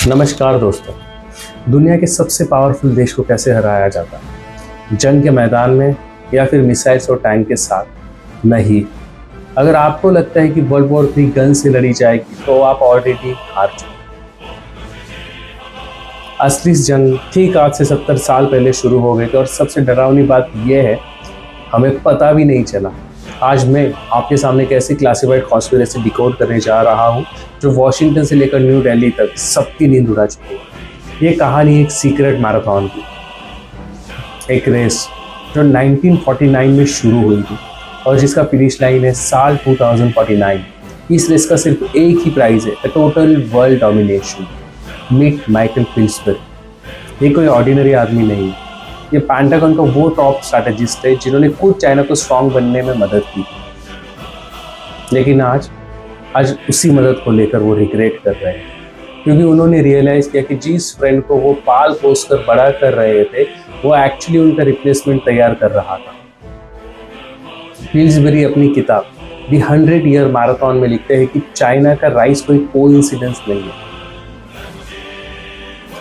नमस्कार दोस्तों। दुनिया के सबसे पावरफुल देश को कैसे हराया जाता है? जंग के मैदान में या फिर मिसाइल्स और टैंक के साथ? नहीं। अगर आपको लगता है कि वर्ल्ड वॉर 3 गन से लड़ी जाएगी तो आप ऑलरेडी हार चुके। असली जंग ठीक आज से 70 साल पहले शुरू हो गई थी और सबसे डरावनी बात यह है हमें पता भी नहीं चला। आज मैं आपके सामने एक ऐसी क्लासिफाइड कॉन्स्पिरेसी डिकोड करने जा रहा हूँ जो वॉशिंगटन से लेकर न्यू दिल्ली तक सबकी नींद उड़ा चुकी है। ये कहानी एक सीक्रेट मैराथन की, एक रेस जो 1949 में शुरू हुई थी और जिसका फिनिश लाइन है साल 2049। इस रेस का सिर्फ एक ही प्राइज है, the total world domination. Meet Michael Pillsbury. ये कोई ऑर्डिनरी आदमी नहीं, ये पेंटागन का वो टॉप स्ट्रैटेजिस्ट है जिन्होंने खुद चाइना को स्ट्रांग बनने में मदद की। लेकिन आज उसी मदद को लेकर वो रिग्रेट कर रहे हैं, क्योंकि उन्होंने रियलाइज किया कि जिस फ्रेंड को वो पाल पोस कर बड़ा कर रहे थे वो एक्चुअली उनका रिप्लेसमेंट तैयार कर रहा था। पिल्सबरी अपनी किताब द 100 ईयर मैराथन में लिखते हैं कि चाइना का राइज कोई कोइंसिडेंस नहीं है,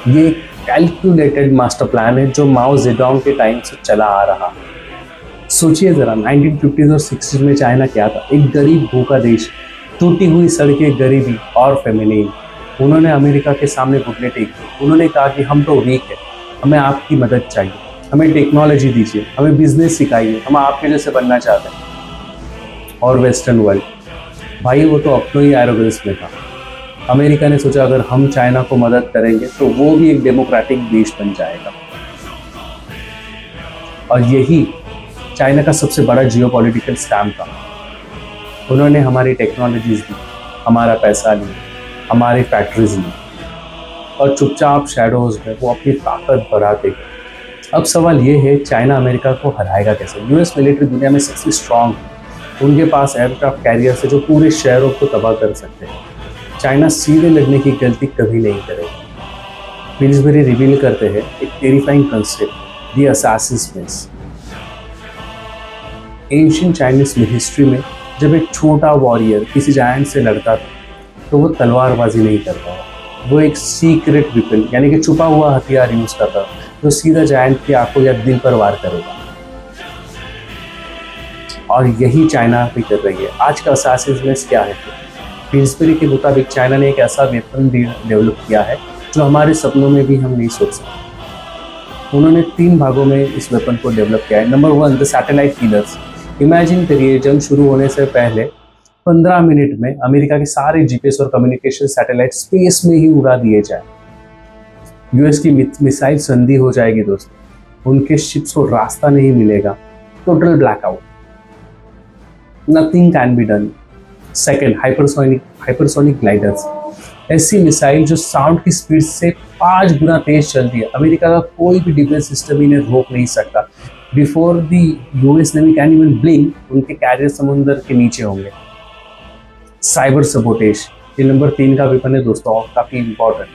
ये कैलकुलेटेड मास्टर प्लान है जो माओ जेडोंग के टाइम से चला आ रहा है। सोचिए जरा, 1950s और 60s में चाइना क्या था? एक गरीब भूखा देश, टूटी हुई सड़कें, गरीबी और फेमिनिन। उन्होंने अमेरिका के सामने घुटने टेक दिए। उन्होंने कहा कि हम तो वीक है, हमें आपकी मदद चाहिए, हमें टेक्नोलॉजी दीजिए, हमें बिजनेस सिखाइए, हम आपके जैसे बनना चाहते हैं। और वेस्टर्न वर्ल्ड भाई वो तो अपनों ही एरोगेंस में था। अमेरिका ने सोचा अगर हम चाइना को मदद करेंगे तो वो भी एक डेमोक्रेटिक देश बन जाएगा। और यही चाइना का सबसे बड़ा जियोपॉलिटिकल स्कैम था। उन्होंने हमारी टेक्नोलॉजीज दी, हमारा पैसा लिया, हमारी फैक्ट्रीज ली और चुपचाप शैडोज में वो अपनी ताकत बढ़ाते गए। अब सवाल ये है, चाइना अमेरिका को हराएगा कैसे? यूएस मिलिट्री दुनिया में सबसे स्ट्रांग है, उनके पास एयरक्राफ्ट कैरियर से जो पूरे शहरों को तबाह कर सकते हैं। चाइना सीधे लगने की गलती कभी नहीं करेगा। पिल्सबरी रिवील करते हैं एक terrifying concept, the Assassin's miss. Ancient Chinese history में जब एक छोटा वॉरियर किसी जायंट से लड़ता था तो वो तलवारबाजी नहीं करता था, वो एक सीक्रेट वेपन यानी कि छुपा हुआ हथियार यूज करता था जो सीधा जायंट की आंखों या दिल पर वार करेगा। और यही चाइना भी कर रही है। आज का असैसिन्स मिस क्या है? पिल्सबरी के मुताबिक चाइना ने एक ऐसा वेपन डेवलप किया है जो हमारे सपनों में भी हम नहीं सोच सकते। उन्होंने 3 भागों में इस वेपन को डेवलप किया है। Number 1, the satellite killers. Imagine करिए, जंग शुरू होने से पहले 15 मिनट में अमेरिका के सारे जीपीएस और कम्युनिकेशन सैटेलाइट स्पेस में ही उड़ा दिए जाए। यूएस की मिसाइल संधि हो जाएगी दोस्तों, उनके शिप्स को रास्ता नहीं मिलेगा, total blackout, nothing can be done. Second, hypersonic gliders. ऐसी मिसाइल जो साउंड की स्पीड से 5 गुना तेज चलती है। अमेरिका का कोई भी डिफेंस सिस्टम इन्हें रोक नहीं सकता। Before the US navy can even blink, उनके कैरियर समुद्र के नीचे होंगे। साइबर सबोटेज, ये नंबर 3 का वेपन है दोस्तों, काफी इंपॉर्टेंट।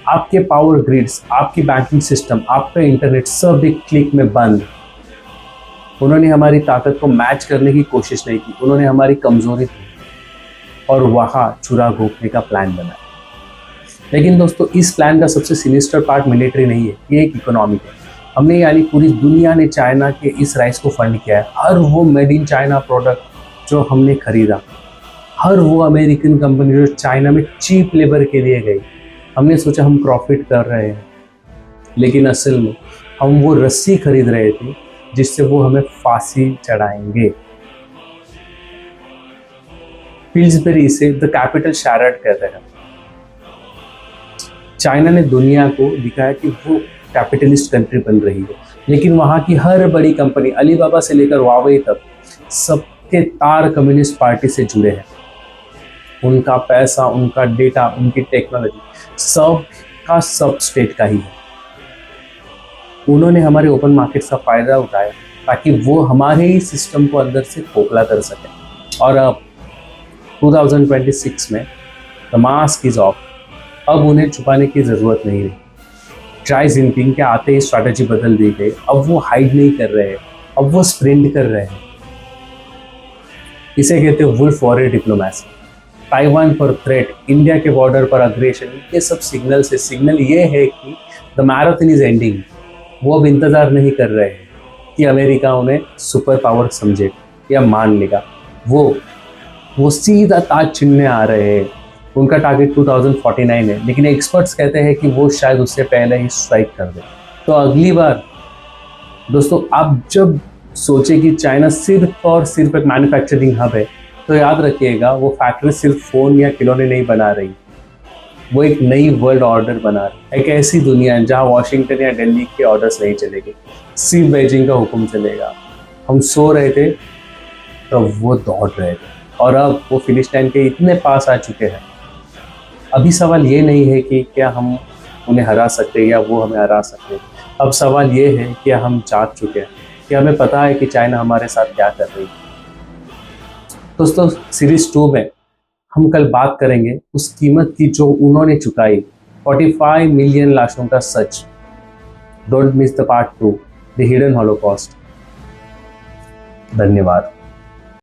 आपके पावर ग्रिड्स, आपकी बैंकिंग सिस्टम, आपका इंटरनेट सब एक क्लिक में बंद। उन्होंने हमारी ताकत को मैच करने की कोशिश नहीं की, उन्होंने हमारी कमजोरी थी और वहां चुरा घोंपने का प्लान बनाया। लेकिन दोस्तों, इस प्लान का सबसे सिनिस्टर पार्ट मिलिट्री नहीं है, ये एक इकोनॉमिक है। हमने यानी पूरी दुनिया ने चाइना के इस राइज को फंड किया है। हर वो मेड इन चाइना प्रोडक्ट जो हमने खरीदा, हर वो अमेरिकन कंपनी जो चाइना में चीप लेबर के लिए गई, हमने सोचा हम प्रॉफिट कर रहे हैं, लेकिन असल में हम वो रस्सी खरीद रहे थे जिससे वो हमें फांसी चढ़ाएंगे। पिल्सबरी इसे द कैपिटल शैरड कहते हैं। चाइना ने दुनिया को दिखाया कि वो कैपिटलिस्ट कंट्री बन रही है, लेकिन वहाँ की हर बड़ी कंपनी, अलीबाबा से लेकर हुआवेई तक, सबके तार कम्युनिस्ट पार्टी से जुड़े हैं। उनका पैसा, उनका डेटा, उनकी टेक्नोलॉजी सब का सब स्टेट का ही है। उन्होंने हमारे ओपन मार्केट्स का फायदा उठाया ताकि वो हमारे ही सिस्टम को अंदर से खोखला कर सके। और अब 2026 में द मास्क इज ऑफ। अब उन्हें छुपाने की ज़रूरत नहीं रही। ट्राई जिनपिंग के आते ही स्ट्रैटेजी बदल दी गई। अब वो हाइड नहीं कर रहे हैं, अब वो स्प्रिंट कर रहे हैं। इसे कहते हैं वुल्फ वॉरियर डिप्लोमेसी। ताइवान पर थ्रेट, इंडिया के बॉर्डर पर अग्रेशन, ये सब सिग्नल से सिग्नल ये है कि द मैराथन इज एंडिंग। वो अब इंतज़ार नहीं कर रहे हैं कि अमेरिका उन्हें सुपर पावर समझे या मान लेगा। वो सीधा ताज छीनने आ रहे हैं। उनका टारगेट 2049 है, लेकिन एक्सपर्ट्स कहते हैं कि वो शायद उससे पहले ही स्ट्राइक कर दे। तो अगली बार दोस्तों आप जब सोचे कि चाइना सिर्फ और सिर्फ एक मैन्युफैक्चरिंग हब है, तो याद रखिएगा वो फैक्ट्री सिर्फ फ़ोन या खिलौने नहीं बना रही, वो एक नई वर्ल्ड ऑर्डर बना रही। एक ऐसी दुनिया जहाँ वॉशिंगटन या दिल्ली के ऑर्डर्स नहीं चलेंगे, सिर्फ बीजिंग का हुक्म चलेगा। हम सो रहे थे तो वो दौड़ रहे थे, और अब वो फिनिश लाइन के इतने पास आ चुके हैं। अभी सवाल ये नहीं है कि क्या हम उन्हें हरा सकते हैं या वो हमें हरा सकते हैं। अब सवाल ये है कि हम जाग चुके हैं, कि हमें पता है कि चाइना हमारे साथ क्या कर रही है। दोस्तों सीरीज 2 में हम कल बात करेंगे उस कीमत की जो उन्होंने चुकाई, 45 मिलियन लाशों का सच। Don't miss the part 2, the hidden holocaust. धन्यवाद।